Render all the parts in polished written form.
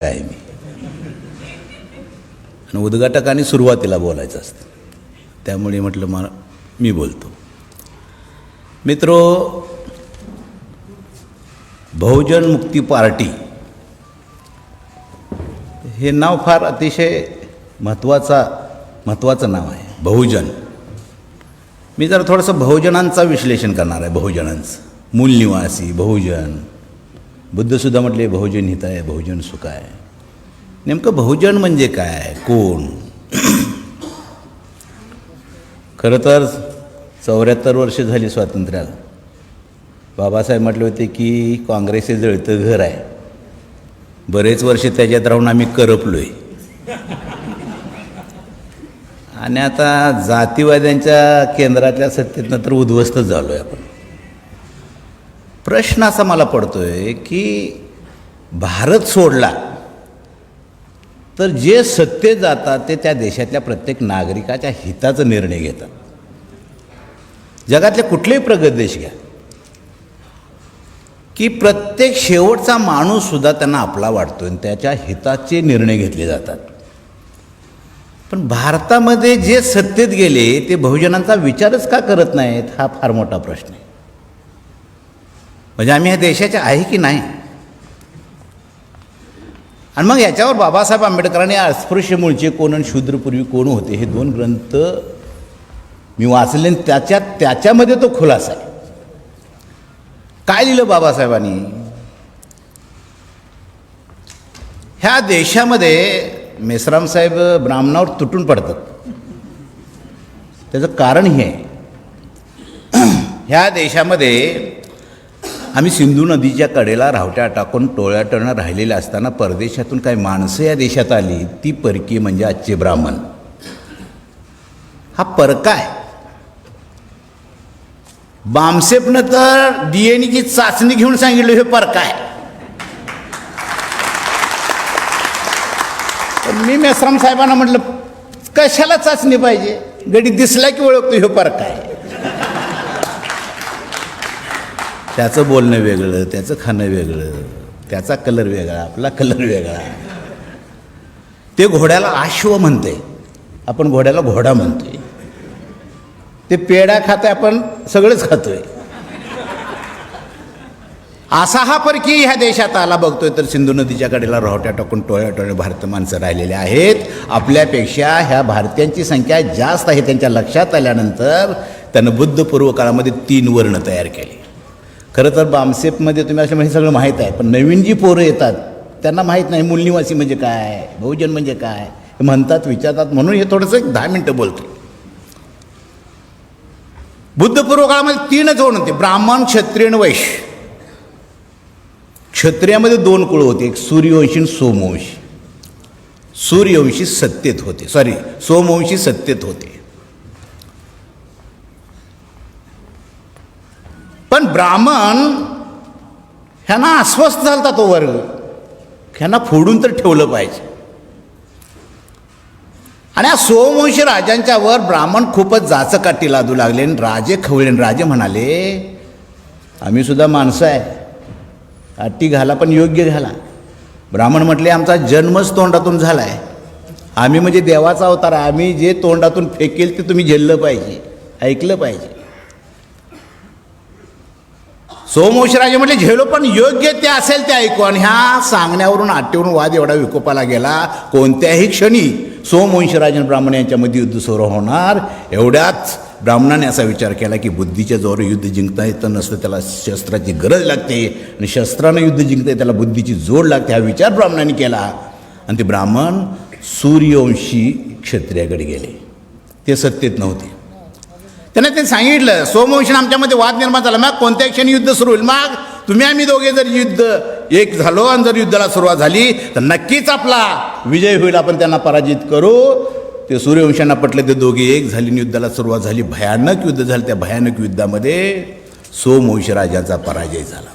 आहे मी आणि उद्घाटकाने सुरुवातीला बोलायचं असतं, त्यामुळे म्हटलं मी बोलतो. मित्रो, बहुजन मुक्ती पार्टी हे नाव फार अतिशय महत्त्वाचं नाव आहे. बहुजन. मी जर थोडंसं बहुजनांचं विश्लेषण करणार आहे. बहुजनांचं मूल निवासी बहुजन. बुद्धसुद्धा म्हटले बहुजन हिताय बहुजन सुखाय. नेमकं बहुजन म्हणजे काय, कोण? खरं तर 74 वर्ष झाली स्वातंत्र्याला. बाबासाहेब म्हटले होते की काँग्रेस हे जळतं घर आहे. बरेच वर्ष त्याच्यात राहून आम्ही करपलोय आणि आता जातीवाद्यांच्या केंद्रातल्या सत्तेतनं तर उद्ध्वस्त झालो आहे आपण. प्रश्न असा मला पडतोय की भारत सोडला तर जे सत्तेत जातात ते त्या देशातल्या प्रत्येक नागरिकाच्या हिताचा निर्णय घेतात. जगातले कुठलेही प्रगत देश घ्या की प्रत्येक शेवटचा माणूससुद्धा त्यांना आपला वाटतो आणि त्याच्या हिताचे निर्णय घेतले जातात. पण भारतामध्ये जे सत्तेत गेले ते बहुजनांचा विचारच का करत नाहीत, हा फार मोठा प्रश्न आहे. म्हणजे आम्ही ह्या देशाचे आहे की नाही? आणि मग याच्यावर बाबासाहेब आंबेडकरांनी अस्पृश्य मूळचे कोण आणि शूद्रपूर्वी कोण होते हे 2 ग्रंथ मी वाचले आणि त्याच्यामध्ये तो खुलासा आहे. काय लिहिलं बाबासाहेबांनी? ह्या देशामध्ये मेश्राम साहेब ब्राह्मणावर तुटून पडतात. त्याचं कारण हे आहे, ह्या देशामध्ये आम्ही सिंधू नदीच्या कडेला रावट्या टाकून टोळ्याटोळ्यानं राहिलेल्या असताना परदेशातून काही माणसं या देशात आली. ती परकी म्हणजे आजचे ब्राह्मण. हा परका आहे. बामसेपनं तर DNA चाचणी घेऊन सांगितलं हे परका आहे. मी मेश्राम साहेबांना म्हटलं कशाला चाचणी पाहिजे, गडी दिसला की ओळखतो हे परका आहे. त्याचं बोलणं वेगळं, त्याचं खाणं वेगळं, त्याचा कलर वेगळा, आपला कलर वेगळा. ते घोड्याला अश्व म्हणते, आपण घोड्याला घोडा म्हणतोय. ते पेढा खाते, आपण सगळंच खातोय. असा हा परकी ह्या देशात आला. बघतोय तर सिंधू नदीच्या कडेला रावट्या टाकून टोळ्या भारतीय माणसं राहिलेले आहेत. आपल्यापेक्षा ह्या भारतीयांची संख्या जास्त आहे. त्यांच्या लक्षात आल्यानंतर त्यानं बुद्धपूर्व काळामध्ये 3 वर्ण तयार केले. खरं तर बामसेपमध्ये तुम्ही असं म्हणजे सगळं माहीत आहे, पण नवीन जी पोरं येतात त्यांना माहीत नाही मूलनिवासी म्हणजे काय, बहुजन म्हणजे काय हे म्हणतात, विचारतात. म्हणून हे थोडंसं 10 मिनटं बोलतो. बुद्धपूर्व काळामध्ये 3च वर्ण होते, ब्राह्मण, क्षत्रिय आणि वैश्य. क्षत्रियामध्ये 2 कुळ होते, एक सूर्यवंशी आणि सोमवंशी. सूर्यवंशी सत्तेत होते, सोमवंशी सत्तेत होते. पण ब्राह्मण ह्यांना अस्वस्थ झालता तो वर्ग, ह्यांना फोडून तर ठेवलं पाहिजे. आणि या सोमवंशी राजांच्या वर ब्राह्मण खूपच जाचकाठी लादू लागले आणि राजे खवळे. राजे म्हणाले आम्ही सुद्धा माणसं आहे, काठी घाला पण योग्य घाला. ब्राह्मण म्हटले आमचा जन्मच तोंडातून झाला आहे, आम्ही म्हणजे देवाचा अवतार, आम्ही जे तोंडातून फेकेल ते तुम्ही झेललं पाहिजे, ऐकलं पाहिजे. सोमवंशी राजे म्हटले झेलो पण योग्य ते असेल ते ऐकू. आणि ह्या सांगण्यावरून आटेवरून वाद एवढा विकोपाला गेला. कोणत्याही क्षणी सोमवंशी राजे आणि ब्राह्मण यांच्यामध्ये युद्ध सुरू होणार. एवढ्याच ब्राह्मणाने असा विचार केला की बुद्धीच्या जोर युद्ध जिंकता येतं नसतं, त्याला शस्त्राची गरज लागते आणि शस्त्रानं युद्ध जिंकता त्याला बुद्धीची जोड लागते. हा विचार ब्राह्मणाने केला आणि ते ब्राह्मण सूर्यवंशी क्षत्रियाकडे गेले. ते सत्तेत नव्हते. त्यांनी सांगितलं सोमवंशीनं आमच्यामध्ये वाद निर्माण झाला, मग कोणत्या क्षणी युद्ध सुरू होईल, मग तुम्ही आम्ही दोघे जर युद्ध एक झालो आणि जर युद्धाला सुरुवात झाली तर नक्कीच आपला विजय होईल, आपण त्यांना पराजित करू. ते सूर्यवंशांना पटलं. ते दोघे एक झाली, युद्धाला सुरुवात झाली. भयानक युद्ध झालं. त्या भयानक युद्धामध्ये सोमवंशी राजाचा पराजय झाला.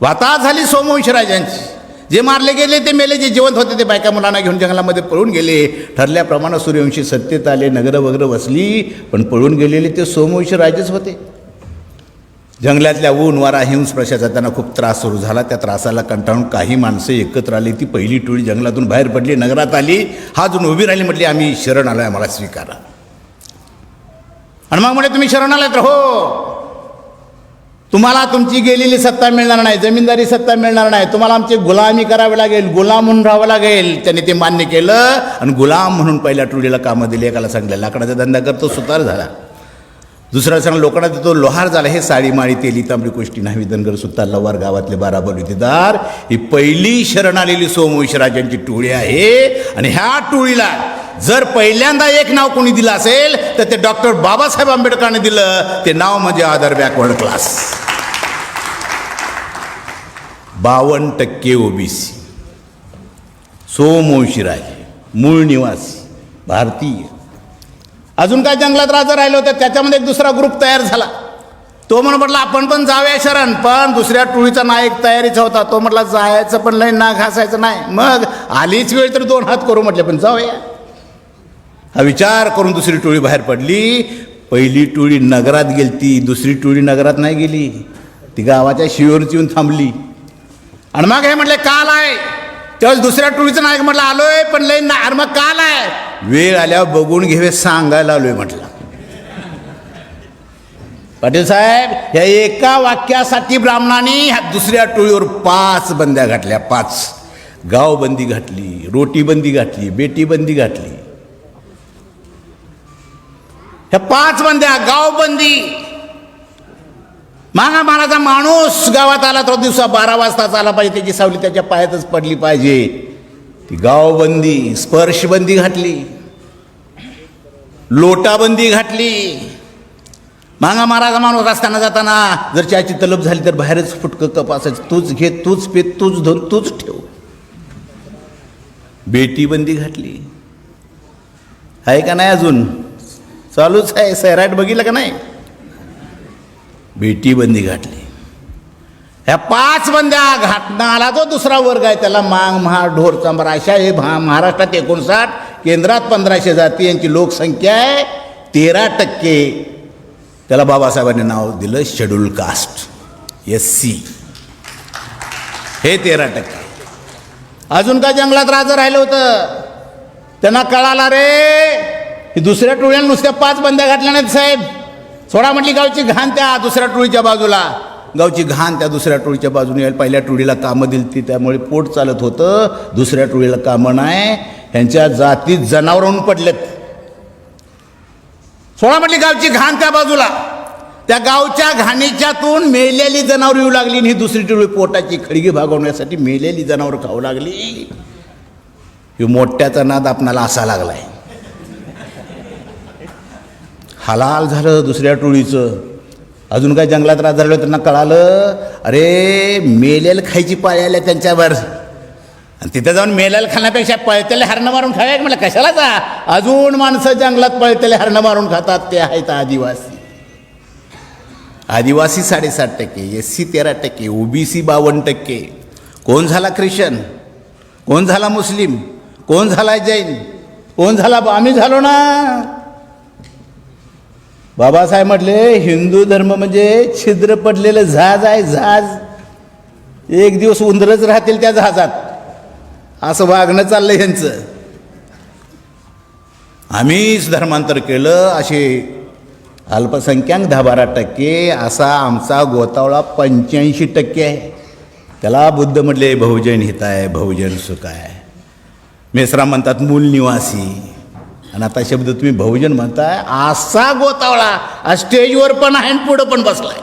वाताहत झाली सोमवंशी राजांची. जे मारले गेले ते मेले, जे जिवंत होते ते बायका मुलांना घेऊन जंगलामध्ये पळून गेले. ठरल्याप्रमाणे सूर्यवंशी सत्तेत आले, नगरं वगैरे वसली, पण पळून गेलेले ते सोमवंशी राजेच होते. जंगलातल्या ऊन वारा हिंस प्रशाचा त्यांना खूप त्रास सुरू झाला. त्या त्रासाला कंटाळून काही माणसं एकत्र आली. ती पहिली टोळी जंगलातून बाहेर पडली, नगरात आली, हात जोडून उभी राहिली, म्हटली आम्ही शरण आलोय, आम्हाला स्वीकारा. आणि मग म्हणे तुम्ही शरण आलात तर हो, तुम्हाला तुमची गेलेली सत्ता मिळणार नाही, जमीनदारी सत्ता मिळणार नाही, तुम्हाला आमची गुलामी करावी लागेल, गुलाम म्हणून राहावं लागेल. त्यांनी ते मान्य केलं आणि गुलाम म्हणून पहिल्या टोळीला कामं दिली. एकाला सांगितलं लाकडाचा धंदा करतो, सुतार झाला. दुसऱ्याला सांगलं लोकांना देतो, लोहार झाला. हे साडी माळी तेली तांबडी गोष्टी नाही, धनगर सुतार लवार गावातले 12 बलुतेदार. ही पहिली शरण आलेली सोमवंशराजांची टोळी आहे. आणि ह्या टोळीला जर पहिल्यांदा एक नाव कोणी दिलं असेल तर ते डॉक्टर बाबासाहेब आंबेडकरांनी दिलं. ते नाव म्हणजे अदर बॅकवर्ड क्लास. 52% ओबीसी, सोमवंशीराजे, मूळ निवासी, भारतीय. अजून काय जंगलात राजा राहिलं होतं, त्याच्यामध्ये एक दुसरा ग्रुप तयार झाला. तो म्हटला आपण पण जाऊया शरण, पण दुसऱ्या टोळीचा नायक तयारीचा होता. तो म्हटला जायचं पण लय ना घासायचं नाही. मग आलीच वेळ तर 2 हात करू म्हटले, पण जाऊया. हा विचार करून दुसरी टोळी बाहेर पडली. पहिली टोळी नगरात गेलती, दुसरी टोळी नगरात नाही गेली, ती गावाच्या शिवेवरची येऊन थांबली. आणि मग हे म्हटले काल आहे. तेव्हा दुसऱ्या टोळीचं नायक म्हटलं आलोय पण लय ना. अरे मग काल आहे, वेळ आल्यावर बघून घेवे सांगायला आलोय म्हटलं. पाटील साहेब, ह्या एका वाक्यासाठी ब्राह्मणांनी ह्या दुसऱ्या टोळीवर 5 बंद्या घातल्या. 5 गावबंदी घातली, रोटीबंदी घातली, बेटीबंदी घातली. ह्या 5 बंद्या, गावबंदी. मागा माराचा माणूस गावात आला तर दिवसा 12 वाजताच आला पाहिजे, त्याची सावली त्याच्या पायातच पडली पाहिजे. ती गावबंदी. स्पर्शबंदी घातली, लोटाबंदी घातली. मागा माराचा माणूस रस्त्यानं जाताना जर चहाची तलब झाली तर बाहेरच फुटकं कप असायचं, तूच घे, तूच पे, तूच धुन, तूच ठेव. बेटीबंदी घातली. आहे का नाही अजून चालूच आहे? सैराट बघितलं का नाही? बेटीबंदी घातली. ह्या 5 बंद्या घाटणं आला तो दुसरा वर्ग आहे, त्याला मांग महार ढोर चांबार अशा. हे महाराष्ट्रात 59, केंद्रात 1500 जाती, यांची लोकसंख्या आहे 13%. त्याला बाबासाहेबांनी नाव दिलं शेड्यूल कास्ट, SC. हे 13%. अजून काय जंगलात राजा राहिलं होतं, त्यांना कळाला रे दुसऱ्या टोळीने नुसत्या 5 बंद्या घातल्या नाहीत साहेब. सोडा म्हटली गावची घाण त्या दुसऱ्या टोळीच्या बाजूला. गावची घाण त्या दुसऱ्या टोळीच्या बाजूने यायला. पहिल्या टोळीला कामं दिली ती, त्यामुळे पोट चालत होतं. दुसऱ्या टोळीला कामं नाही, ह्यांच्या जातीत जनावरून पडलेत. सोडा म्हटली गावची घाण त्या बाजूला. त्या गावच्या घाणीच्यातून मेलेली जनावर येऊ लागली. ही दुसरी टोळी पोटाची खळगी भागवण्यासाठी मेलेली जनावर खाऊ लागली. हे मोठ्याचा नाद आपणाला असा लागलाय. हलाल झालं दुसऱ्या टोळीचं. अजून काय जंगलात राज झालं, त्यांना कळालं अरे मेलेल खायची पाळी आल्या त्यांच्यावर. आणि तिथं जाऊन मेलेल खाण्यापेक्षा पळतेले हरणं मारून खाव्या म्हटलं कशाला जा. अजून माणसं जंगलात पळतेले हरणं मारून खातात, ते आहेत आदिवासी. आदिवासी 7.5%, SC 13%, OBC 52%. कोण झाला ख्रिश्चन, कोण झाला मुस्लिम, कोण झाला जैन, कोण झाला, आम्ही झालो ना. बाबासाहेब म्हटले हिंदू धर्म म्हणजे छिद्र पडलेलं जहाज आहे, जहाज. एक दिवस उंदरच राहतील त्या जहाजात, असं वागणं चाललंय ह्यांचं. आम्हीच धर्मांतर केलं असे अल्पसंख्याक 10-12%, असा आमचा गोतावळा 85% आहे. त्याला बुद्ध म्हटले बहुजन हिताय, बहुजन सुखाय. मेश्राम म्हणतात मूल निवासी, आणि आता शब्द तुम्ही बहुजन म्हणताय. असा गोतावळा स्टेजवर पण आहे आणि पुढं पण बसलाय.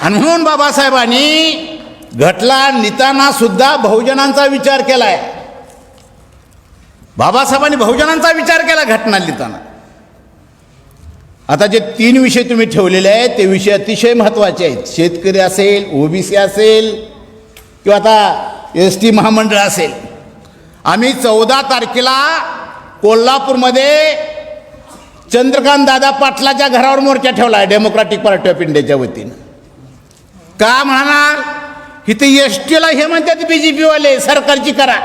आणि म्हणून बाबासाहेबांनी घटला निताना सुद्धा बहुजनांचा विचार केलाय. बाबासाहेबांनी बहुजनांचा विचार केला घटना लिहिताना. आता जे 3 विषय तुम्ही ठेवलेले आहेत ते विषय अतिशय महत्त्वाचे आहेत. शेतकरी असेल, OBC असेल, किंवा आता ST महामंडळ असेल. आम्ही 14 तारखेला कोल्हापूरमध्ये चंद्रकांत दादा पाटलाच्या घरावर मोर्चा ठेवला आहे डेमोक्रॅटिक पार्टी ऑफ इंडियाच्या वतीनं. का म्हणाल, इथे STला हे म्हणतात BJP वाले सरकारची करा,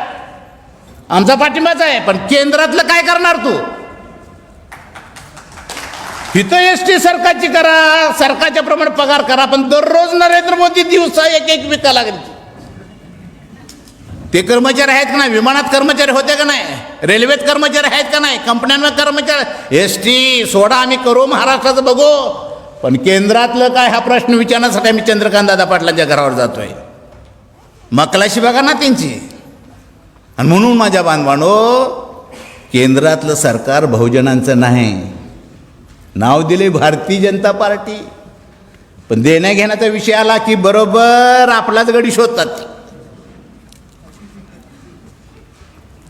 आमचा पाठिंबाच आहे, पण केंद्रातलं काय करणार तू. इथं एसटी सरकारची करा, सरकारच्या प्रमाणे पगार करा, पण दररोज नरेंद्र मोदी दिवसा एक विका लागली. ते कर्मचारी आहेत का नाही? विमानात कर्मचारी होते का नाही? रेल्वेत कर्मचारी आहेत का नाही? कंपन्यांवर कर्मचारी. एसटी सोडा, आम्ही करू महाराष्ट्राचं बघू, पण केंद्रातलं काय हा प्रश्न विचारण्यासाठी आम्ही चंद्रकांत दादा पाटलांच्या घरावर जातोय. मकलाशी बघा ना त्यांची. आणि म्हणून माझ्या बांधवांनो, केंद्रातलं सरकार बहुजनांचं नाही. नाव दिले भारतीय जनता पार्टी, पण देण्या घेण्याचा विषय आला की बरोबर आपलाच गडी शोधतात.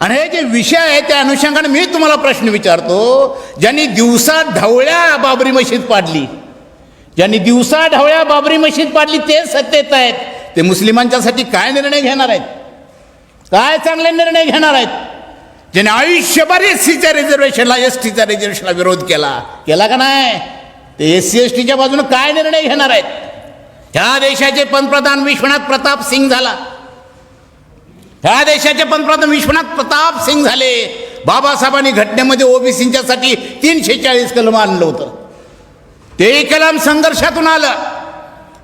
आणि हे जे विषय आहे त्या अनुषंगाने मी तुम्हाला प्रश्न विचारतो. ज्यांनी दिवसा ढवळ्या बाबरी मशीद पाडली, ज्यांनी दिवसा ढवळ्या बाबरी मशीद पाडली, ते सत्तेत आहेत. ते मुस्लिमांच्यासाठी काय निर्णय घेणार आहेत? काय चांगले निर्णय घेणार आहेत? ज्याने आयुष्यभर एससीच्या रिझर्वेशनला, एसटीच्या रिझर्वेशनला विरोध केला का नाही? ते एससी एसटीच्या बाजूने काय निर्णय घेणार आहेत? ह्या देशाचे पंतप्रधान विश्वनाथ प्रताप सिंग झाला. ह्या देशाचे पंतप्रधान विश्वनाथ प्रताप सिंग झाले. बाबासाहेबांनी घटनेमध्ये ओबीसींच्यासाठी 340 कलम आणलं होतं. ते कलम संघर्षातून आलं.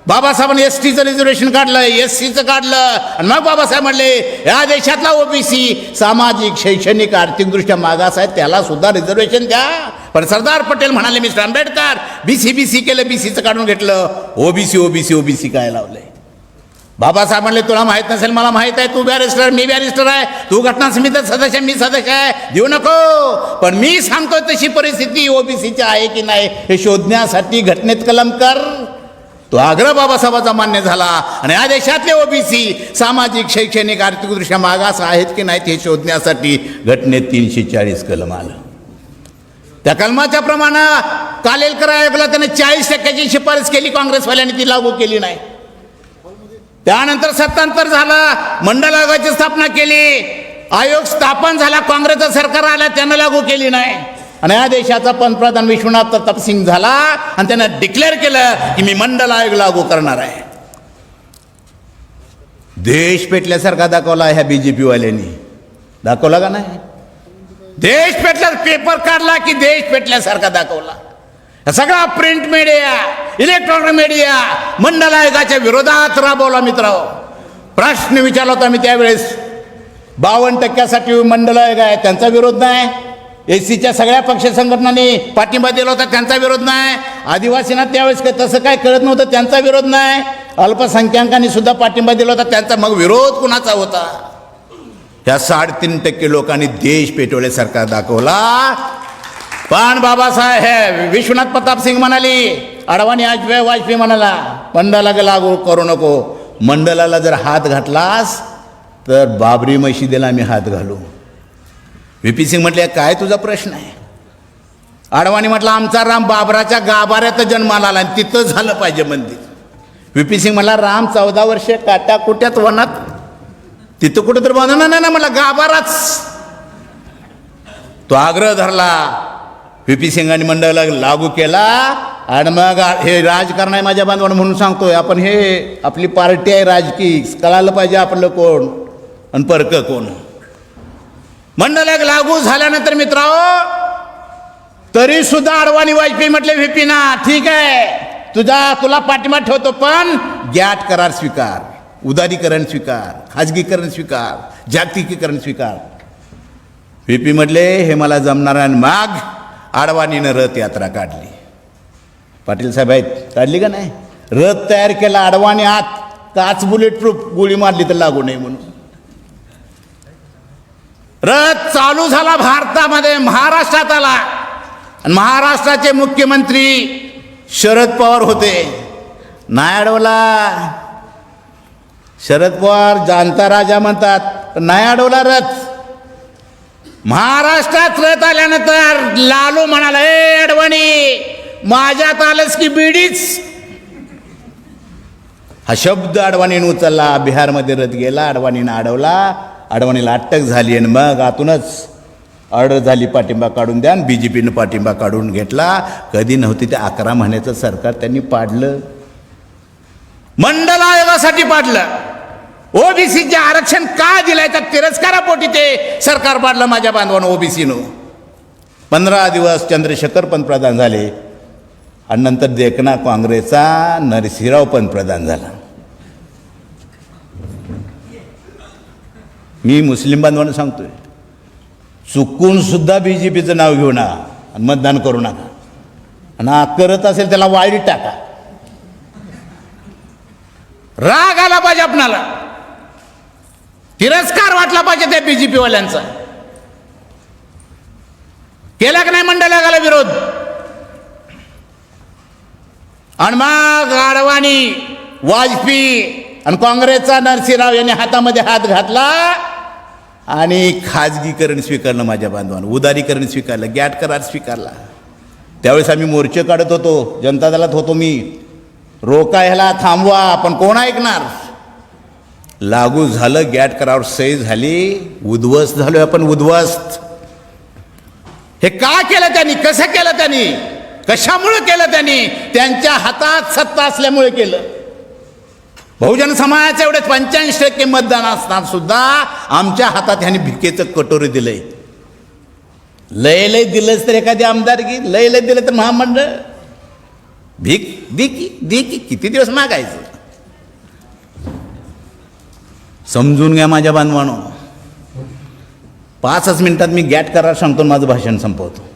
बाबासाहेबांनी एसटीचं रिझर्वेशन काढलं, एससीचं काढलं, आणि मग बाबासाहेब म्हणले या देशातला ओबीसी सामाजिक, शैक्षणिक, आर्थिकदृष्ट्या मागास आहे, त्याला सुद्धा रिझर्वेशन द्या. पण सरदार पटेल म्हणाले, मिस्टर आंबेडकर, बीसी केलं, बीसीचं काढून घेतलं, ओबीसी काय लावलंय? बाबासाहेब म्हणले तुला माहित नसेल, मला माहित आहे, तू बॅरिस्टर, मी बॅरिस्टर आहे, तू घटना समितीत सदस्य, मी सदस्य आहे, देऊ नको, पण मी सांगतोय तशी परिस्थिती ओबीसीची आहे की नाही हे शोधण्यासाठी घटनेत कलम कर. तो आग्रह बाबासाहेबांचा मान्य झाला. आणि या देशातले ओबीसी सामाजिक, शैक्षणिक, आर्थिकदृष्ट्या मागास आहेत की नाहीत हे शोधण्यासाठी घटनेत 340 कलम आलं. त्या कलमाच्या प्रमाणे कालेलकर आयोगाला त्याने 40% शिफारस केली, काँग्रेसवाल्यांनी ती लागू केली नाही. त्यानंतर सत्तांतर झालं, मंडल आयोगाची स्थापना केली, आयोग स्थापन झाला, काँग्रेसचं सरकार आलं, त्यानं लागू केली नाही. आणि या देशाचा पंतप्रधान विश्वनाथ प्रताप सिंग झाला आणि त्यानं डिक्लेअर केलं की मी मंडल आयोग लागू करणार आहे. देश पेटल्यासारखा दाखवला ह्या बीजेपी वाल्यांनी. दाखवला का नाही? देश पेटल्या, पेपर काढला की देश पेटल्यासारखा दाखवला. सगळा प्रिंट मीडिया, इलेक्ट्रॉनिक मीडिया मंडल आयोगाच्या विरोधात राबवला. मित्रांनो, प्रश्न विचारला होता मी त्यावेळेस. 52% मंडल आयोग आहे, त्यांचा विरोध नाही. एससीच्या सगळ्या पक्ष संघटनांनी पाठिंबा दिला होता, त्यांचा विरोध नाही. आदिवासींना त्यावेळेस काय तसं काय कळत नव्हतं, त्यांचा विरोध नाही. अल्पसंख्याकांनी सुद्धा पाठिंबा दिला होता, त्यांचा मग विरोध कुणाचा होता? या 3.5% लोकांनी देश पेटवल्यासारखा दाखवला. पण बाबासाहेब विश्वनाथ प्रताप सिंग म्हणाली, अडवाणी वाजपेयी म्हणाला मंडळाला लागू करू नको. मंडळाला जर हात घातलास तर बाबरी मशिदीला आम्ही हात घालू. व्ही.पी. सिंग म्हटले काय तुझा प्रश्न आहे? अडवाणी म्हटलं आमचा राम बाबराच्या गाभाऱ्यात जन्माला आला आणि तिथं झालं पाहिजे मंदिर. व्ही.पी. सिंग म्हटला राम 14 वर्ष काट्याकुट्यात वनात, तिथं कुठं तर बांधणार नाही ना, मला गाभाराच. तो आग्रह धरला. व्ही.पी. सिंगांनी मंडळाला लागू केला. आणि मग हे राजकारण आहे माझ्या बांधवांना, म्हणून सांगतोय आपण, हे आपली पार्टी आहे राजकीय, कळालं पाहिजे आपलं कोण आणि परक कोण. मंडळ लागू झाल्यानंतर मित्रांनो तरी सुद्धा अडवाणी वाजपेयी म्हटले व्ही.पी. ना ठीक आहे तुला पाठिंबा ठेवतो, पण गॅट करार स्वीकार, उदारीकरण स्वीकार, खाजगीकरण स्वीकार, जागतिकीकरण स्वीकार. व्ही.पी. म्हटले हे मला जमणार आहे. मग अडवाणीनं रथ यात्रा काढली. पाटील साहेब आहेत, काढली का नाही? रथ तयार केला. अडवाणी आत काच बुलेट प्रूफ गोळी मारली तर लागू नये म्हणून. रथ चालू झाला भारतामध्ये, महाराष्ट्रात आला. आणि महाराष्ट्राचे मुख्यमंत्री शरद पवार होते. नाही अडवला. शरद पवार जाणता राजा म्हणतात, नाही अडवला रथ. महाराष्ट्रात रथ आल्यानंतर लालू म्हणाला, ए अडवाणी माझ्यात आलंस की बीडीच. हा शब्द अडवाणीने उचलला. बिहारमध्ये रथ गेला, अडवाणीनं अडवला. अडवाणीला अटक झाली आणि मग आतूनच ऑर्डर झाली पाठिंबा काढून द्या. आणि बीजेपीनं पाठिंबा काढून घेतला. कधी नव्हती ते 11 महिन्याचं सरकार त्यांनी पाडलं. मंडल आयोगासाठी पाडलं. ओबीसीचे आरक्षण का दिलंय तर तिरस्कारापोटी ते सरकार पाडलं माझ्या बांधवांनो. ओबीसीनं 15 दिवस चंद्रशेखर पंतप्रधान झाले. आणि नंतर देखना काँग्रेसचा नरसिंहराव पंतप्रधान झाला. मी मुस्लिम बांधवांना सांगतोय, चुकून सुद्धा BJPचं नाव घेऊ नका आणि मतदान करू नका. आणि करत असेल त्याला वाळीत टाका. राग आला पाहिजे आपणाला, तिरस्कार वाटला पाहिजे त्या BJP वाल्यांचा. केला का नाही मंडळाला विरोध? आणि मग आडवाणी, वाजपेयी आणि काँग्रेसचा नरसिंहराव यांनी हातामध्ये हात घातला आणि खाजगीकरण स्वीकारलं. माझ्या बांधवांना उदारीकरण स्वीकारलं, गॅट करार स्वीकारला. त्यावेळेस आम्ही मोर्चे काढत होतो, जनता दलात होतो मी. रोका ह्याला, थांबवा, पण कोण ऐकणार? लागू झालं, गॅट करार सही झाली, उद्ध्वस्त झालो आपण, उद्ध्वस्त. हे का केलं त्यांनी? कसं केलं त्यांनी? कशामुळे केलं त्यांनी? त्यांच्या हातात सत्ता असल्यामुळे केलं. बहुजन समाजाचे एवढे 85% मतदान असताना सुद्धा आमच्या हातात ह्यांनी भिकेचं कटोरी दिलंय. लय लय दिलंच तर एखादी आमदारकी, लय लय दिलं तर महामंडळ. भीक दे की किती दिवस मागायचं? समजून घ्या माझ्या बांधवानो. 5 मिनिटात मी गॅट करार सांगतो, माझं भाषण संपवतो.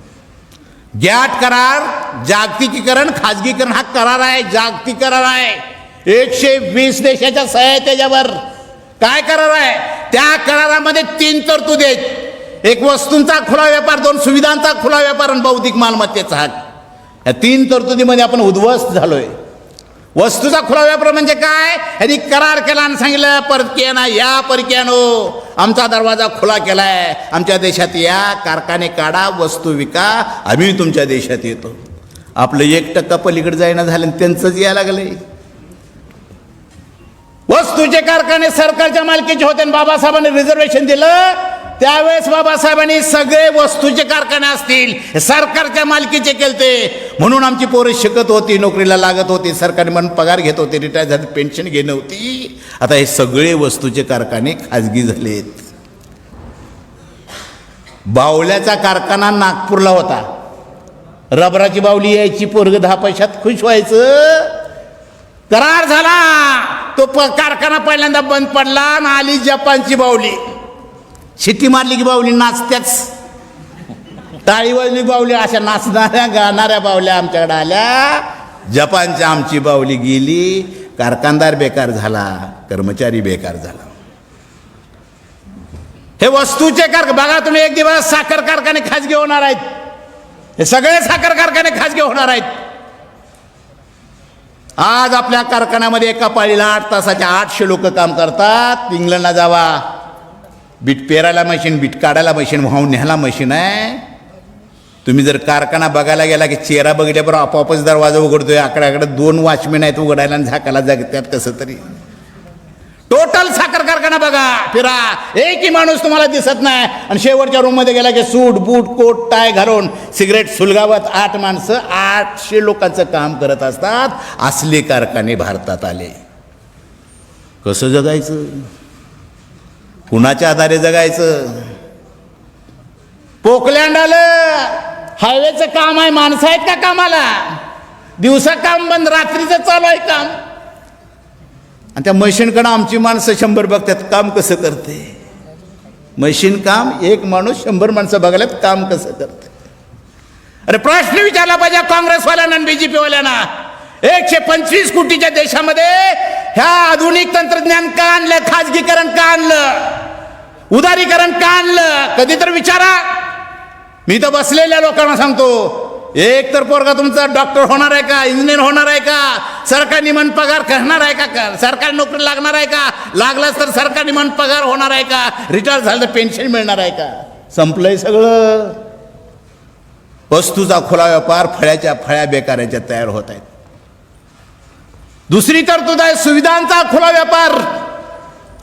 गॅट करार जागतिकीकरण, खाजगीकरण हा करार आहे, जागतिक करार आहे. 120 देशाच्या सह्या आहेत त्याच्यावर. काय करार आहे? त्या करारामध्ये 3 तरतुदी आहेत. एक वस्तूंचा खुला व्यापार, 2 सुविधांचा खुला व्यापार आणि बौद्धिक मालमत्तेचा हक. या 3 तरतुदीमध्ये आपण उद्ध्वस्त झालोय. वस्तूचा खुला व्यापार म्हणजे काय? ह्यांनी करार केला आणि सांगितलं, परकीयांना या, परकीयानो आमचा दरवाजा खुला केलाय, आमच्या देशात या, कारखाने काढा, वस्तू विका, आम्ही तुमच्या देशात येतो. आपलं 1% पलीकडे जायना झालं, त्यांचंच यायला लागलंय. वस्तूचे कारखाने सरकारच्या मालकीचे होते आणि बाबासाहेबांनी रिझर्वेशन दिलं. त्यावेळेस बाबासाहेबांनी सगळे वस्तूचे कारखाने असतील सरकारच्या मालकीचे केलते. म्हणून आमची पोरं शिकत होती, नोकरीला लागत होती, सरकारी म्हणून पगार घेत होते, रिटायर झाले, पेन्शन घेत नव्हती. आता हे सगळे वस्तूचे कारखाने खाजगी झालेत. बावल्याचा कारखाना नागपूरला होता. रबराची बावली यायची, पोरग 10 पैशात खुश व्हायचं. करार झाला, तो कारखाना पहिल्यांदा बंद पडला आणि आली जपानची बावली. शिट्टी मारली की बावली नाचत्याच, टाळी वाजली बावली, अशा नाचणाऱ्या गाणाऱ्या बावल्या आमच्याकडे आल्या. जपानच्या आमची बावली गेली. कारखानदार बेकार झाला, कर्मचारी बेकार झाला. हे वस्तूचे बघा तुम्ही, एक दिवस साखर कारखाने खाजगी होणार आहेत. हे सगळे साखर कारखाने खाजगी होणार आहेत. आज आपल्या कारखान्यामध्ये एका पाळीला 8 तासाच्या 800 लोक काम करतात. इंग्लंडला जावा, बीट पेरायला मशीन, बीट काढायला मशीन, वाहून न्यायला मशीन आहे. तुम्ही जर कारखाना बघायला गेला की चेहरा बघितल्याबरोबर आपोआपच दरवाजा उघडतोय. आकड्याकडे 2 वॉचमॅन आहेत उघडायला आणि झाकायला जागतात कसं तरी. टोटल साखर कारखाना बघा, फिरा, एकही माणूस तुम्हाला दिसत नाही. आणि शेवटच्या रूममध्ये गेला की सूट बूट कोट टाय घालून सिगरेट सुलगावत 8 माणसं 800 लोकांचं काम करत असतात. असले कारखाने भारतात आले. कसं जगायचं? कुणाच्या आधारे जगायचं? पोकलँड आलं, हायवेचं काम आहे, माणसं आहेत का कामाला? दिवसा काम बंद, रात्रीचं चालू आहे काम. आणि त्या मशीनकडं आमची माणसं 100 बघतात काम कसं करते. मशीन काम, एक माणूस 100 माणसं बघायला काम कसं करते. अरे प्रश्न विचारला पाहिजे काँग्रेसवाल्यांना आणि BJP वाल्यांना. 125 कोटीच्या देशामध्ये ह्या आधुनिक तंत्रज्ञान का आणलं? खाजगीकरण का आणलं? उदारीकरण का आणलं? कधी तर विचारा. मी तर बसलेल्या लोकांना सांगतो, एक तर पोरगा तुमचा डॉक्टर होणार आहे का? इंजिनियर होणार आहे का? सरकार निमन पगार करणार आहे का? सरकारी नोकरी लागणार आहे का? लागलाच तर सरकार निमन पगार होणार आहे का? रिटायर झालं तर पेन्शन मिळणार आहे का? संपलंय सगळं. वस्तूचा खुला व्यापार, फळ्याच्या फळ्या बेकाराच्या तयार होत आहेत. दुसरी तरतूद आहे सुविधांचा खुला व्यापार.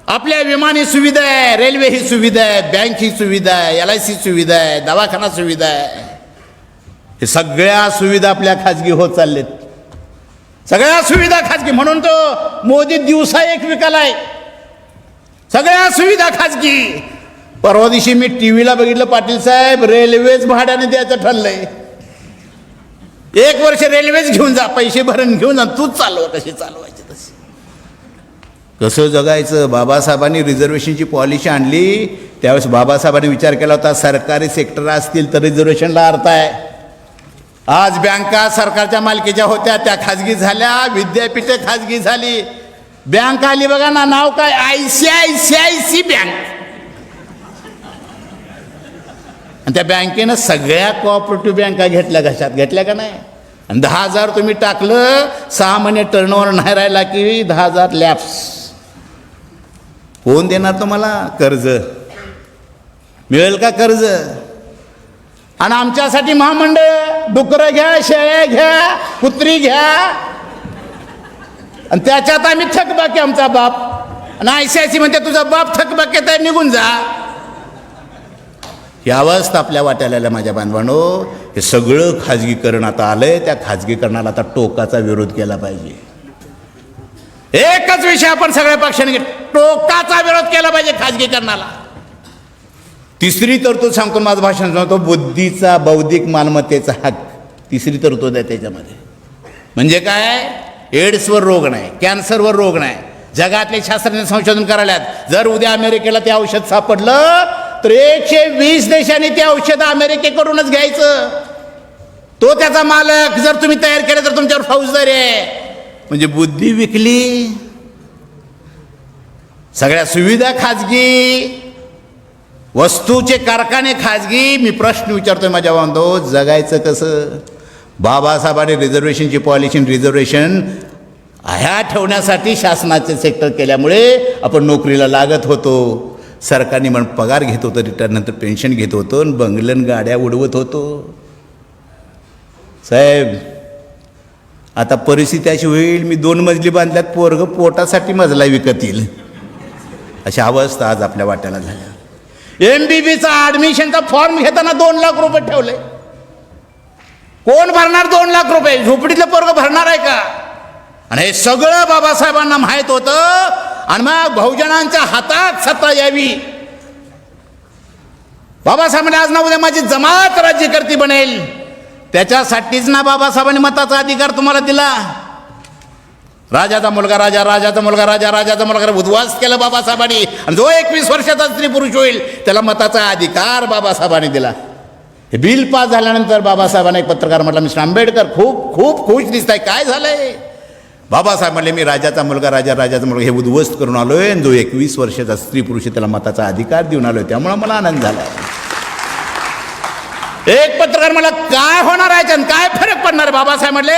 आपल्या विमानी सुविधा आहे, रेल्वे ही सुविधा आहे, बँक ही सुविधा आहे, LIC सुविधा आहे, दवाखाना सुविधा आहे. हे सगळ्या सुविधा आपल्या खाजगी होत चाललेत. सगळ्या सुविधा खाजगी. म्हणून तो मोदी दिवसा एक विकालाय. सगळ्या सुविधा खाजगी. परवा दिवशी मी TV ला बघितलं, पाटील साहेब रेल्वेच भाड्याने द्यायचं ठरलंय. 1 वर्ष रेल्वेच घेऊन जा, पैसे भरून घेऊन जा, तूच चालव कशी चालवायची तशी. कसं जगायचं. बाबासाहेबांनी रिझर्वेशनची पॉलिसी आणली त्यावेळेस बाबासाहेबांनी विचार केला होता सरकारी सेक्टर असतील तर रिझर्वेशनला अर्थ आहे. आज बँका सरकारच्या मालकीच्या होत्या त्या खाजगी झाल्या, विद्यापीठे खाजगी झाली. बँक आली बघा ना, नाव काय, ICICI बँक. आणि त्या बँकेनं सगळ्या कोऑपरेटिव्ह बँका घेतल्या, कशात घेतल्या का नाही. आणि 10,000 तुम्ही टाकलं, 6 महिने टर्नओव्हर नाही राहिला की 10,000 लॅप्स. कोण देणार तुम्हाला कर्ज? मिळेल का कर्ज? आणि आमच्यासाठी महामंडळ, डुकरं घ्या, शेळ्या घ्या, कुत्री घ्या, आणि त्याच्यात आम्ही थकबाकी आमचा बाप. आणि ICICI म्हणते तुझा बाप थकबाकी तर निघून जा. ही अवस्था आपल्या वाट्याला आल्या माझ्या बांधवांनो. हे सगळं खाजगीकरण आता आलंय. त्या खाजगीकरणाला आता टोकाचा विरोध केला पाहिजे. एकच विषय आपण सगळ्या पक्षांनी टोकाचा विरोध केला पाहिजे खाजगीकरणाला. तिसरी तरतूद सांगतो, माझं भाषण सांगतो, बुद्धीचा बौद्धिक मालमत्तेचा हक्क. तिसरी तरतूद आहे त्याच्यामध्ये. म्हणजे काय? एड्सवर रोग नाही, कॅन्सरवर रोग नाही. जगातले शास्त्रज्ञ संशोधन करायल्यात. जर उद्या अमेरिकेला ते औषध सापडलं तर 120 देशांनी ते औषध अमेरिकेकडूनच घ्यायचं. तो त्याचा मालक. जर तुम्ही तयार केलं तर तुमच्यावर फौजदारी आहे. म्हणजे बुद्धी विकली, सगळ्या सुविधा खाजगी, वस्तूचे कारखाने खाजगी. मी प्रश्न विचारतोय माझ्या बांधव, जगायचं कसं? बाबासाहेबांनी रिझर्वेशनची पॉलिसी, रिझर्वेशन ह्या ठेवण्यासाठी शासनाचे सेक्टर केल्यामुळे आपण नोकरीला लागत होतो. सरकारने म्हणून पगार घेत होतं, रिटायरनंतर पेन्शन घेत होतो, आणि बंगलन गाड्या उडवत होतो. साहेब आता परिस्थिती अशी होईल, मी 2 मजली बांधल्यात, पोरग पोटासाठी मजला विकत येईल, अशी अवस्था आज आपल्या वाट्याला झाल्या. MBBचा ॲडमिशनचा फॉर्म घेताना 2 लाख रुपये ठेवले. कोण भरणार 2 लाख रुपये? झोपडीतलं पोरग भरणार आहे का? आणि हे सगळं बाबासाहेबांना माहीत होतं. आणि मग बहुजनांच्या हातात सत्ता यावी. बाबासाहेबांनी आज ना उद्या माझी जमात राज्यकर्ती बनेल, त्याच्यासाठीच ना बाबासाहेबांनी मताचा अधिकार तुम्हाला दिला. राजाचा मुलगा राजा, राजाचा मुलगा राजा, राजाचा मुलगा उद्ध्वस्त केलं बाबासाहेबांनी. आणि जो 21 वर्षाचा स्त्री पुरुष होईल त्याला मताचा अधिकार बाबासाहेबांनी दिला. हे बिल पास झाल्यानंतर बाबासाहेबांना एक पत्रकार म्हटला, मिस्टर आंबेडकर खूप खूप खुश दिसताय, काय झालंय? बाबासाहेब म्हणले, मी राजाचा मुलगा राजा, राजाचा मुलगा हे उद्ध्वस्त करून आलोय, आणि जो 21 वर्षाचा स्त्री पुरुष त्याला मताचा अधिकार देऊन आलोय, त्यामुळे मला आनंद झाला. एक पत्रकार मला, काय होणार आहे, काय फरक पडणार? बाबासाहेब म्हणले,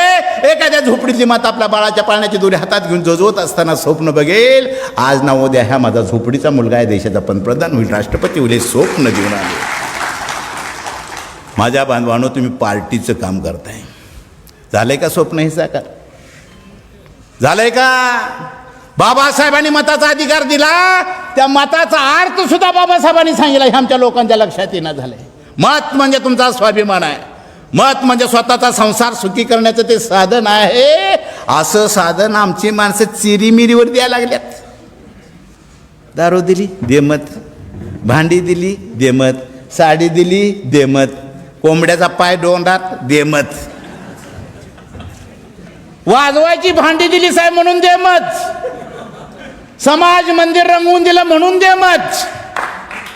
एखाद्या झोपडीतली माता आपल्या बाळाच्या पाळण्याची दोरी हातात घेऊन जोजवत असताना स्वप्न बघेल, आज ना उद्या ह्या माझा झोपडीचा मुलगा आहे, देशाचा पंतप्रधान होईल, राष्ट्रपती होईल, स्वप्न घेऊन आले. माझ्या बांधवांनो, तुम्ही पार्टीचं काम करताय, झालंय का स्वप्न हे साकार? झालंय का? बाबासाहेबांनी मताचा अधिकार दिला, त्या मताचा अर्थ सुद्धा बाबासाहेबांनी सांगितला, हे आमच्या लोकांच्या लक्षात येणं झालंय. मत म्हणजे तुमचा स्वाभिमान आहे, मत म्हणजे स्वतःचा संसार सुखी करण्याचं ते साधन आहे. असं साधन आमची माणसं चिरीमिरीवर द्यायला लागल्यात. दारू दिली दे मत, भांडी दिली दे मत, साडी दिली दे मत, कोंबड्याचा पाय डोंडात दे मत, वाजवायची भांडी दिली साहेब म्हणून दे मत, समाज मंदिर रंगवून दिलं म्हणून दे मत.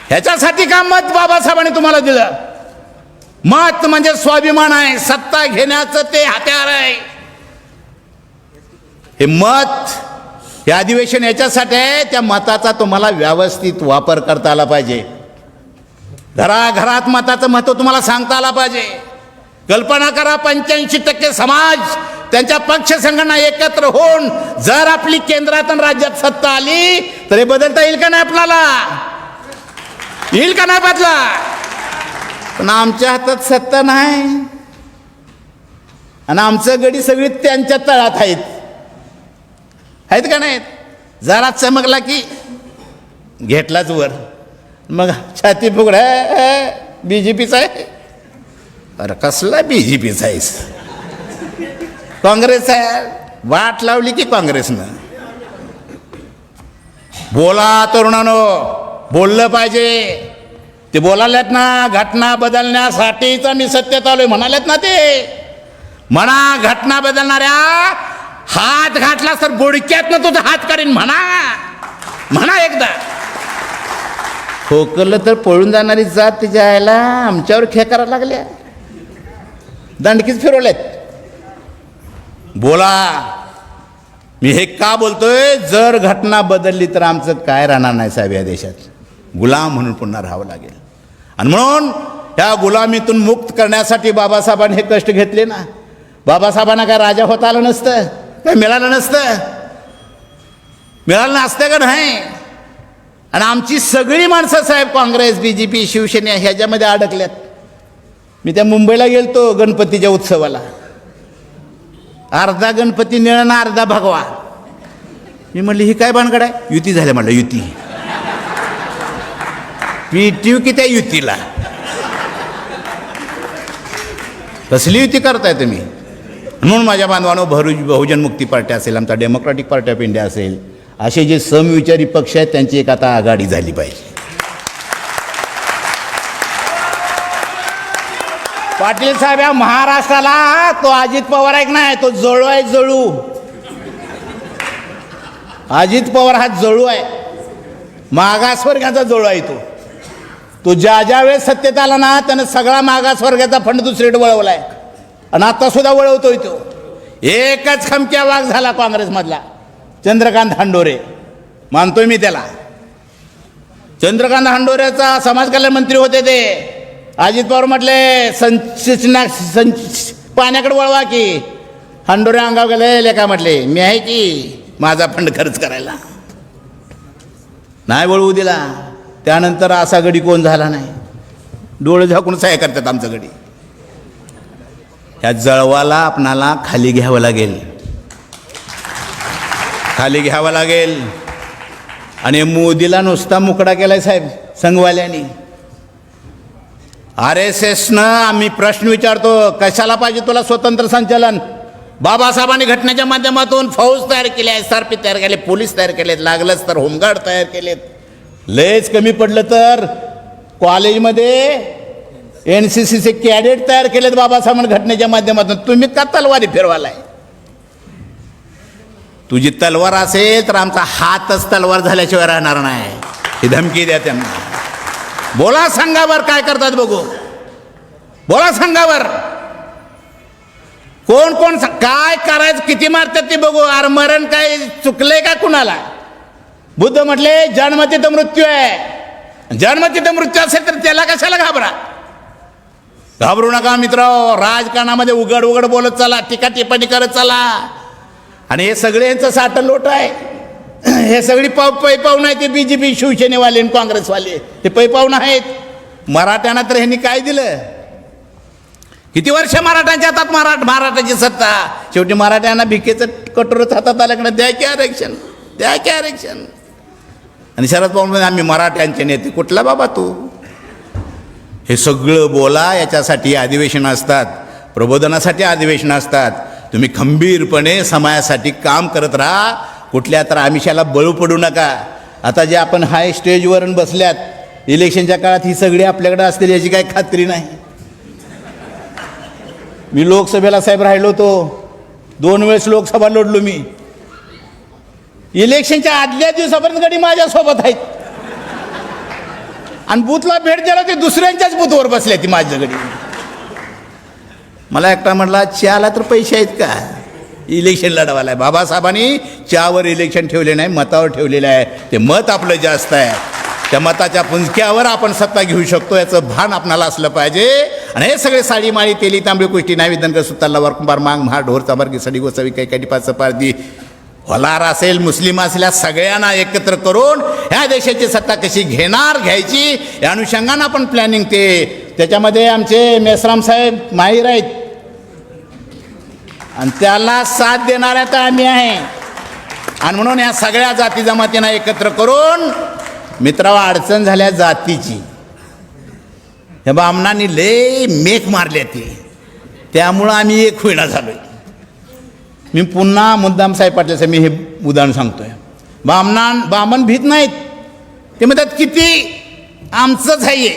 ह्याच्यासाठी का मत बाबासाहेबांनी तुम्हाला दिलं? मत म्हणजे स्वाभिमान आहे, सत्ता घेण्याचं ते हत्यार आहे. हे मत, हे अधिवेशन याच्यासाठी आहे, त्या मताचा तुम्हाला व्यवस्थित वापर करता आला पाहिजे. घराघरात मताचं महत्त्व तुम्हाला सांगता आला पाहिजे. कल्पना करा, 85% समाज त्यांच्या पक्ष संघटना एकत्र होऊन जर आपली केंद्रात आणि राज्यात सत्ता आली तर हे बदलता येईल का नाही? आपल्याला येईल का नाही बदला? पण आमच्या हातात सत्ता नाही, आणि आमचं गडी सगळी त्यांच्या तळात आहेत का नाहीत? जरा चमकला की घेतलाच वर, मग छाती फुगड, BJPचा आहे. अरे कसला BJPचा आहेस? काँग्रेस आहे, वाट लावली की काँग्रेसनं. बोला तरुणांनो, बोललं पाहिजे. ते बोलाल्यात ना, घटना बदलण्यासाठीच आम्ही सत्तेत आलोय म्हणाल्यात ना ते. म्हणा घटना बदलणाऱ्या, हात घातला तर बुडक्यातनं तुझा हात काढीन म्हणा एकदा. खोकलं तर पळून जाणारी जात तिच्या आईला आमच्यावर खेकारा लागल्या, दंडकीच फिरवल्यात. बोला. मी हे का बोलतोय? जर घटना बदलली तर आमचं काय राहणार नाही साहेब या देशात. गुलाम म्हणून पुन्हा राहावं लागेल. आणि म्हणून ह्या गुलामीतून मुक्त करण्यासाठी बाबासाहेबांनी हे कष्ट घेतले ना. बाबासाहेबांना काय राजा होता आलं नसतं, काय मिळालं नसतं का नाही. आणि आमची सगळी माणसं साहेब काँग्रेस, BJP, शिवसेना ह्याच्यामध्ये अडकल्यात. मी त्या मुंबईला गेलतो गणपतीच्या उत्सवाला. अर्धा गणपती निळणा अर्धा भगवा. मी म्हणली ही काय भानगड आहे? युती झाल्या म्हटलं. युती PTU की त्या युतीला कसली युती करताय तुम्ही? म्हणून माझ्या बांधवांनो, बहुजन मुक्ती पार्टी असेल, आमचा डेमोक्रॅटिक पार्टी ऑफ इंडिया असेल, असे जे समविचारी पक्ष आहेत त्यांची एक आता आघाडी झाली पाहिजे. पाटील साहेब, या महाराष्ट्राला तो अजित पवार आहे नाही, तो जळू आहे. जळू अजित पवार हा जळू आहे, मागासवर्गाचा जळू आहे. तो ज्या वेळेस सत्तेत आला ना त्यानं सगळा मागासवर्गाचा फंड दुसरीकडे वळवलाय. आणि आता सुद्धा वळवतोय तो. एकच खमक्या वाघ झाला काँग्रेसमधला, चंद्रकांत हंडोरे. मानतोय मी त्याला. चंद्रकांत हंडोरेचा समाज कल्याण मंत्री होते ते. अजित पवार म्हटले पाण्याकडे वळवा की. हंडोरे अंगाव गेले लेखा म्हटले मी आहे की माझा फंड खर्च करायला. नाही वळवू दिला. त्यानंतर असा गडी कोण झाला नाही. डोळे झाकून सहाय्य करतात आमचं गडी. ह्या जळवाला आपणाला खाली घ्यावं लागेल. आणि मोदीला नुसता मुकडा केलाय साहेब संघवाल्यांनी. RSSनं आम्ही प्रश्न विचारतो, कशाला पाहिजे तुला स्वतंत्र संचालन? बाबासाहेबांनी घटनेच्या माध्यमातून फौज तयार केली आहे, SRP तयार केले, पोलीस तयार केलेत, लागलंच तर होमगार्ड तयार केलेत. लयच कमी पडलं तर कॉलेजमध्ये NCCचे कॅडेट तयार केलेत बाबासाहेबांनी घटनेच्या माध्यमातून. तुम्ही का तलवारी फिरवालाय? तुझी तलवार असेल तर आमचा हातच तलवार झाल्याशिवाय राहणार नाही. ही धमकी द्या त्यांना. बोला संघावर काय करतात बघू. बोला संघावर कोण कोण काय करायचं, किती मारतात ते बघू. अरे मरण काय चुकलंय का कुणाला? बुद्ध म्हटले जन्म तिथं मृत्यू आहे. जन्म तिथं मृत्यू असेल तर त्याला कशाला घाबरू नका मित्र. राजकारणामध्ये उघड बोलत चला, टीका टिप्पणी करत चला. आणि हे सगळे यांचं साठं लोट आहे. हे सगळी पाहुणं आहे ते BJP, शिवसेनेवाले आणि काँग्रेसवाले. हे पाहुणं आहेत. मराठ्यांना तर ह्यांनी काय दिलं? किती वर्ष मराठ्यांच्या हातात मराठाची सत्ता. शेवटी मराठ्यांना भिकेचं कटोरच हातात आल्याकडे द्या की आरक्षण. आणि शरद पवार म्हणजे आम्ही मराठ्यांचे नेते. कुठला बाबा तू? हे सगळं बोला. याच्यासाठी अधिवेशन असतात, प्रबोधनासाठी अधिवेशन असतात. तुम्ही खंबीरपणे समाजासाठी काम करत राहा. कुठल्या तर आमिषाला बळू पडू नका. आता जे आपण हाय स्टेजवर बसल्यात, इलेक्शनच्या काळात ही सगळी आपल्याकडे असतील याची काही खात्री नाही. मी लोकसभेला साहेब राहिलो होतो, 2 वेळेस लोकसभा लढलो मी. इलेक्शनच्या आदल्या दिवसापर्यंत गडी माझ्यासोबत आहेत. आणि बूथला भेट द्यायला ते दुसऱ्यांच्याच बूथवर बसल्या ती माझ्या गडी. मला एकटा म्हटला चहाला तर पैसे आहेत का? इलेक्शन लढवायला. बाबासाहेबांनी चहावर इलेक्शन ठेवले नाही, मतावर ठेवलेलं आहे. ते मत आपलं जास्त आहे. त्या मताच्या पुंजक्यावर आपण सत्ता घेऊ शकतो याचं भान आपणाला असलं पाहिजे. आणि हे सगळे साडी माळी तेली तांबडी कुष्टी नावी दनकर सुत्ताला वर कुंभार मांग महार ढोर चाबारकी सडी गोसावी काही काही पाच पारदी होलार असेल, मुस्लिम असल्या सगळ्यांना एकत्र करून ह्या देशाची सत्ता कशी घ्यायची या अनुषंगानं आपण प्लॅनिंग त्याच्यामध्ये आमचे मेसराम साहेब माहीर आहेत. आणि त्याला साथ देणाऱ्या तर आम्ही आहे. आणि म्हणून या सगळ्या जाती जमातींना एकत्र करून मित्रावा अडचण झाल्या जातीची. हे बामणांनी लय मेक मारले ते, त्यामुळं आम्ही एक होईना झालोय. मी पुन्हा मुद्दाम साहेब पाटील साहेब मी हे उदाहरण सांगतोय. बामण भीत नाहीत. ते म्हणतात किती आमचंच आहे.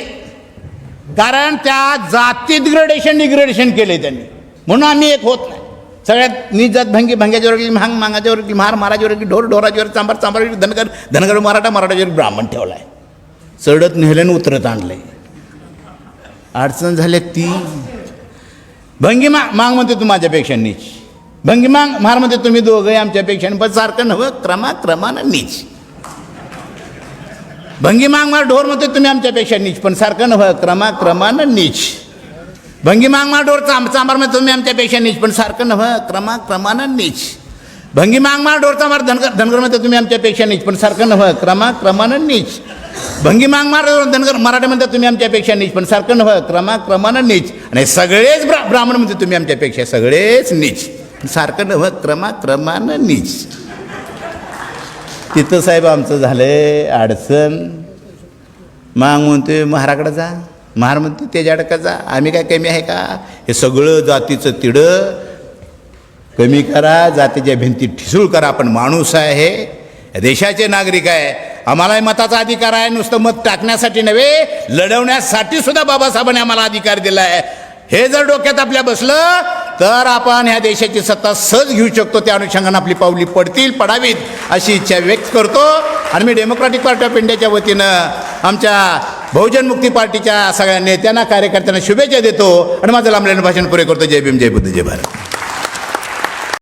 कारण त्या जातीत डिग्रेडेशन केले त्यांनी. म्हणून आम्ही एक होत नाही. सगळ्यात निजात भंग्याच्यावर गेली, महाग मांगाच्यावर गेली, माराच्यावर गेली, ढोराच्यावर, चांबार धनगर मराठा, मराठाच्यावर ब्राह्मण ठेवला आहे. चढत नेल्यानं उतरत आणलंय. अडचण झाली ती. भंगी माग म्हणते तू माझ्यापेक्षा नीच, भंगी मार म्हणते तुम्ही दोघंही आमच्यापेक्षा, पण सारखं नव्हं, क्रमानं नीच. भंगी मार ढोर म्हणते तुम्ही आमच्यापेक्षा नीच, पण सारखं नव्हं, क्रमानं नीच. भंगी मार ढोर चांबार म्हणते तुम्ही आमच्यापेक्षा नीच, पण सारखं नव्हं, क्रमानं नीच. भंगी मार ढोर चांबार धनगर म्हणते तुम्ही आमच्यापेक्षा नीच, पण सारखं नव्हं, क्रमानं नीच. भंगी मार धनगर मराठी म्हणते तुम्ही आमच्यापेक्षा नीच, पण सारखं नव्हं, क्रमानं नीच. आणि सगळेच ब्राह्मण म्हणते तुम्ही आमच्यापेक्षा, सगळेच नीच, सारखं नव्हं, क्रमानं नीच. तिथं साहेब आमचं झालंय अडचण. माग म्हणतोय महाराकडं जा, महार म्हणते त्याच्याकडं जा, आम्ही काय कमी आहे का? हे सगळं जातीचं तिडं कमी करा, जातीच्या भिंती ठिसूळ करा. आपण माणूस आहे, देशाचे नागरिक आहे, आम्हालाही मताचा अधिकार आहे. नुसतं मत टाकण्यासाठी नव्हे, लढवण्यासाठी सुद्धा बाबासाहेबांनी आम्हाला अधिकार दिला आहे. हे जर डोक्यात आपल्या बसलं तर आपण ह्या देशाची सत्ता सहज घेऊ शकतो. त्या अनुषंगाने आपली पावली पडावीत अशी इच्छा व्यक्त करतो. आणि मी डेमोक्रॅटिक पार्टी ऑफ इंडियाच्या वतीनं आमच्या बहुजन मुक्ती पार्टीच्या सगळ्या नेत्यांना, कार्यकर्त्यांना शुभेच्छा देतो आणि माझं लांबलेलं भाषण पुरे करतो. जय भीम, जय बुद्ध, जय भारत.